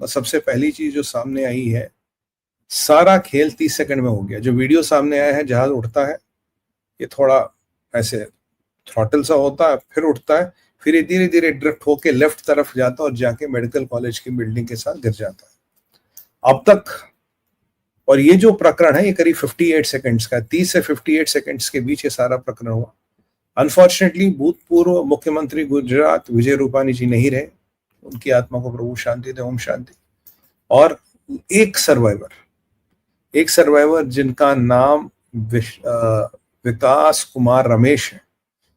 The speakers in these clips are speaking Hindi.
सबसे पहली चीज जो सामने आई है, सारा खेल 30 सेकंड में हो गया। जो वीडियो सामने आया है, जहाज उठता है, ये थोड़ा ऐसे थ्रॉटल सा होता है, फिर उठता है, फिर ये धीरे धीरे ड्रिफ्ट होके लेफ्ट तरफ जाता है और जाके मेडिकल कॉलेज की बिल्डिंग के साथ गिर जाता है अब तक। और ये जो प्रकरण है, ये करीब 58 सेकंड्स का है। 30 से 58 सेकंड्स के बीच ये सारा प्रकरण हुआ। अनफॉर्चुनेटली भूतपूर्व मुख्यमंत्री गुजरात विजय रूपानी जी नहीं रहे, उनकी आत्मा को प्रभु शांति दे, ओम शांति। और एक सर्वाइवर जिनका नाम विकास कुमार रमेश है,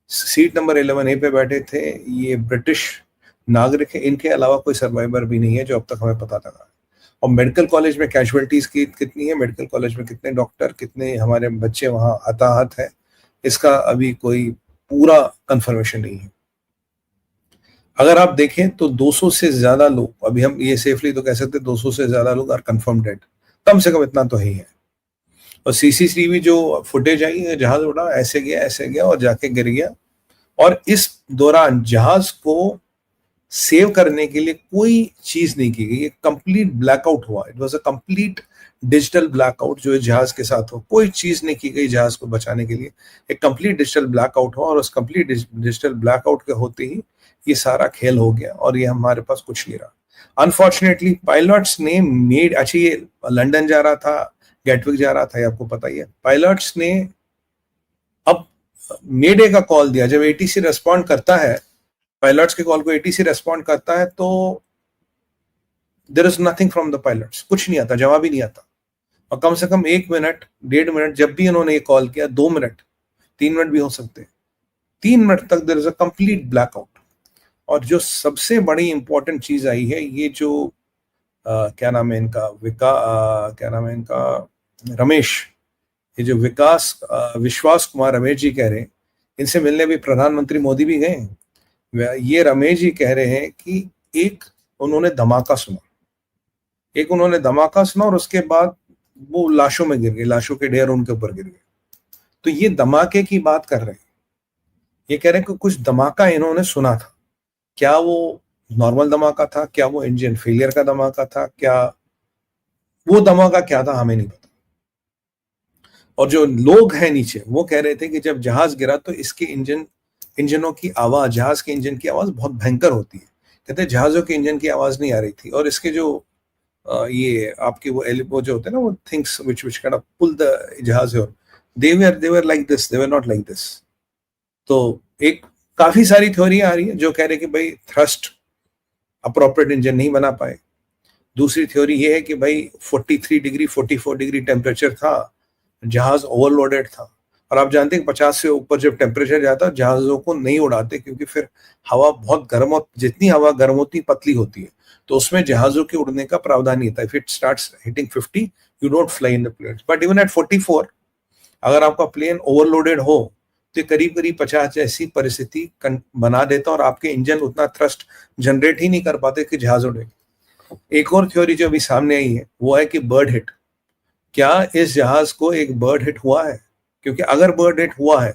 सीट नंबर 11A पे बैठे थे, ये ब्रिटिश नागरिक है। इनके अलावा कोई सर्वाइवर भी नहीं है जो अब तक हमें पता लगा। और मेडिकल कॉलेज में कैजुअलिटीज की कितनी है, मेडिकल कॉलेज में कितने डॉक्टर, कितने हमारे बच्चे वहां हताहत है, इसका अभी कोई पूरा कंफर्मेशन नहीं है। अगर आप देखें तो 200 से ज्यादा लोग, अभी हम ये सेफली तो कह सकते 200 से ज्यादा लोग आर कंफर्म डेड, कम से कम इतना तो ही है। और सीसीटीवी जो फुटेज आई है, जहाज उड़ा, ऐसे गया और जाके गिर गया। और इस दौरान जहाज को सेव करने के लिए कोई चीज नहीं की गई, कंप्लीट ब्लैकआउट हुआ। It was a complete digital blackout जो जहाज के साथ हो, कोई चीज नहीं की गई जहाज को बचाने के लिए। एक कंप्लीट डिजिटल ब्लैकआउट हुआ और उस कंप्लीट डिजिटल ब्लैकआउट के होते ही ये सारा खेल हो गया और ये हमारे पास कुछ नहीं रहा। अनफॉर्चुनेटली पायलट्स ने मेड, अच्छा ये लंदन जा रहा था, गेटविक जा रहा था, ये आपको पता ही है। पायलट्स ने अब मेडे का कॉल दिया। जब एटीसी रेस्पॉन्ड करता है, पायलट्स के कॉल को एटीसी रेस्पॉन्ड करता है, तो there is nothing from the pilots, कुछ नहीं आता, जवाब ही नहीं आता। और कम से कम 1 मिनट 1.5 मिनट, जब भी इन्होंने ये कॉल किया, 2 मिनट 3 मिनट भी हो सकते, 3 मिनट तक there is a complete blackout. और जो सबसे बड़ी इंपॉर्टेंट चीज आई है, ये जो क्या नाम है इनका, क्या नाम है इनका, रमेश, ये जो विश्वास कुमार रमेश जी कह रहे हैं, इनसे मिलने भी प्रधानमंत्री मोदी भी गए। ये रमेश जी कह रहे हैं कि एक उन्होंने धमाका सुना और उसके बाद वो लाशों में गिर गए, लाशों के ढेर उनके ऊपर गिर गए। तो ये धमाके की बात कर रहे हैं, ये कह रहे हैं कि कुछ धमाका इन्होंने सुना था। क्या वो नॉर्मल धमाका था, क्या वो इंजन फेलियर का धमाका था, क्या वो धमाका क्या था, हमें नहीं पता। और जो लोग हैं नीचे, वो कह रहे थे कि जब जहाज गिरा तो इसके इंजनों की आवाज, जहाज के इंजन की आवाज बहुत भयंकर होती है। कहते जहाजों के इंजन की आवाज नहीं आ रही थी। और इसके जो ये आपके वो जो होते हैं ना, वो things which kind of pull the जहाज, they were like this, they were not like this। तो एक काफी सारी थ्योरी आ रही है जो कह रहे कि भाई थ्रस्ट अप्रोप्रिएट इंजन नहीं बना पाए। दूसरी थ्योरी ये है कि भाई 43 डिग्री 44 डिग्री टेम्परेचर था, जहाज ओवरलोडेड था। और आप जानते हैं 50 से ऊपर जब टेम्परेचर जाता है, जहाजों को नहीं उड़ाते, क्योंकि फिर हवा बहुत गर्म हो, जितनी हवा गर्म होती पतली होती है, तो उसमें जहाजों के उड़ने का प्रावधान नहीं था। If it starts hitting 50 you don't fly in the plane. But even at 44 अगर आपका प्लेन ओवरलोडेड हो तो करीब करीब 50 जैसी परिस्थिति बना देता और आपके इंजन उतना थ्रस्ट जनरेट ही नहीं कर पाते कि जहाज उड़े। एक और थ्योरी जो अभी सामने आई है वो है कि बर्ड हिट। क्या इस जहाज को एक बर्ड हिट हुआ है? क्योंकि अगर बर्ड हिट हुआ है,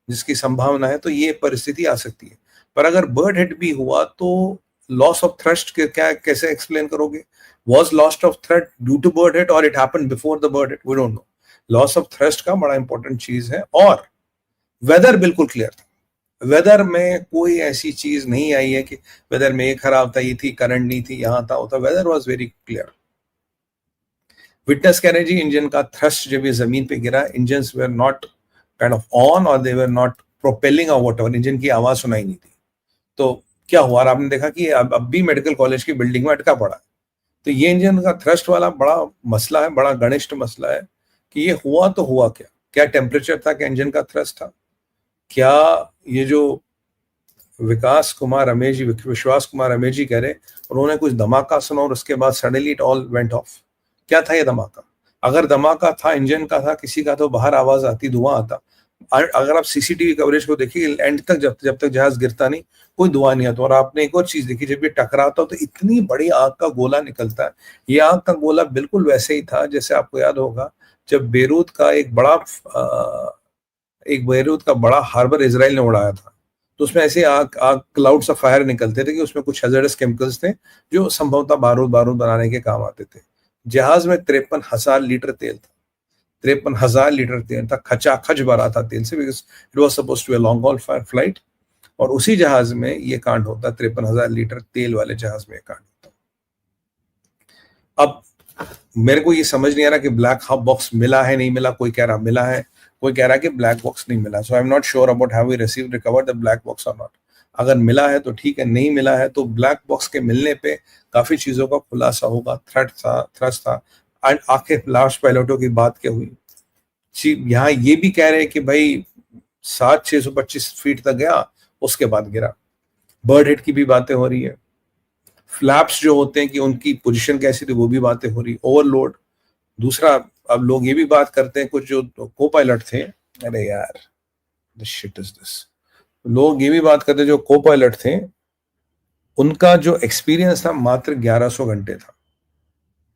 जिसकी संभावना है, तो ये परिस्थिति आ सकती है। पर अगर बर्ड हिट भी हुआ तो लॉस ऑफ थ्रस्ट क्या कैसे एक्सप्लेन करोगे? Was loss of thrust due to bird hit और it happened before the bird hit? We don't know. Loss of thrust का बड़ा इंपॉर्टेंट चीज है। और वेदर बिल्कुल क्लियर था, वेदर में कोई ऐसी चीज नहीं आई है कि वेदर में ये खराब था, ये थी, करंट नहीं थी, यहां था, होता। Weather was very clear. Witness कह रहे जी इंजन का थ्रस्ट जब ये जमीन पे गिरा, engines were not kind of on और दे वेर नॉट प्रोपेलिंग और व्हाटएवर, इंजन की आवाज सुनाई नहीं थी। तो क्या हुआ, और आपने देखा कि अब भी मेडिकल कॉलेज की बिल्डिंग में अटका पड़ा है। तो ये इंजन का थ्रस्ट वाला बड़ा मसला है, बड़ा घनिष्ठ मसला है कि ये हुआ तो हुआ क्या टेम्परेचर था, क्या इंजन का थ्रस्ट था, क्या ये जो विश्वास कुमार रमेश जी कह रहे उन्होंने कुछ धमाका सुना और उसके बाद suddenly it all went of. क्या था ये धमाका? अगर धमाका था इंजन का था, किसी का, तो बाहर आवाज आती, धुआं आता। अगर आप सीसीटीवी कवरेज को देखिए एंड तक, जब तक जहाज गिरता नहीं, कोई धुआं नहीं आता। और आपने एक और चीज देखी, जब ये टकराता हो तो इतनी बड़ी आग का गोला निकलता है। ये आग का गोला बिल्कुल वैसे ही था जैसे आपको याद होगा जब बेरूत का एक बड़ा हार्बर इजराइल ने उड़ाया था। तो उसमें ऐसे आग आग क्लाउड्स ऑफ फायर निकलते थे कि उसमें कुछ हैजर्डस केमिकल्स थे जो संभवतः बारूद बारूद बनाने के काम आते थे। जहाज में 53,000 लीटर तेल था, 53,000 लीटर तेल था, खचाखच भरा था तेल से, because it was suppose to a long haul flight. और उसी जहाज में ये कांड होता, 53,000 लीटर तेल वाले जहाज में कांड होता। अब मेरे को ये समझ नहीं आ रहा कि ब्लैक बॉक्स मिला है नहीं मिला, कोई कह रहा मिला है, कोई कह रहा है कि ब्लैक बॉक्स नहीं मिला। So I am not sure about have we received recovered the black box और नॉट। अगर मिला है तो ठीक है, नहीं मिला है तो ब्लैक बॉक्स के मिलने पे काफी चीजों का खुलासा होगा। थ्रस्ट था। आखिर लास्ट पायलटों की बात क्या हुई? यहाँ ये भी कह रहे हैं कि भाई 625 फीट तक गया, उसके बाद गिरा। बर्ड हिट की भी बातें हो रही है। फ्लैप्स जो होते हैं कि उनकी पोजीशन कैसी थी, वो भी बातें हो रही। ओवरलोड। दूसरा, अब लोग ये भी बात करते हैं, कुछ जो को पायलट थे, अरे यार दिस शिट इज दिस, लोग ये भी बात करते हैं जो को पायलट थे, उनका जो एक्सपीरियंस था मात्र 1100 घंटे था।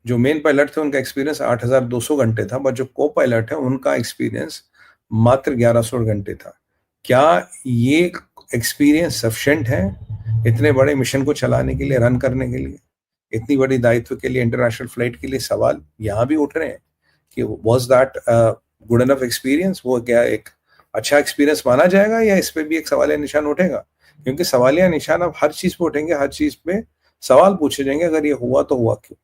जो मेन पायलट थे उनका एक्सपीरियंस 8,200 घंटे था, बट जो को पायलट है उनका एक्सपीरियंस मात्र 1100 घंटे था। क्या ये एक्सपीरियंस सफिशिएंट है इतने बड़े मिशन को चलाने के लिए, रन करने के लिए, इतनी बड़ी दायित्व के लिए, इंटरनेशनल फ्लाइट के लिए? सवाल यहाँ भी उठ रहे हैं कि was that good enough experience? वो क्या एक अच्छा एक्सपीरियंस माना जाएगा, या इस पे भी एक सवालिया निशान उठेगा? क्योंकि सवालिया निशान अब हर चीज पे उठेंगे, हर चीज पे सवाल पूछे जाएंगे। अगर ये हुआ तो हुआ क्यों?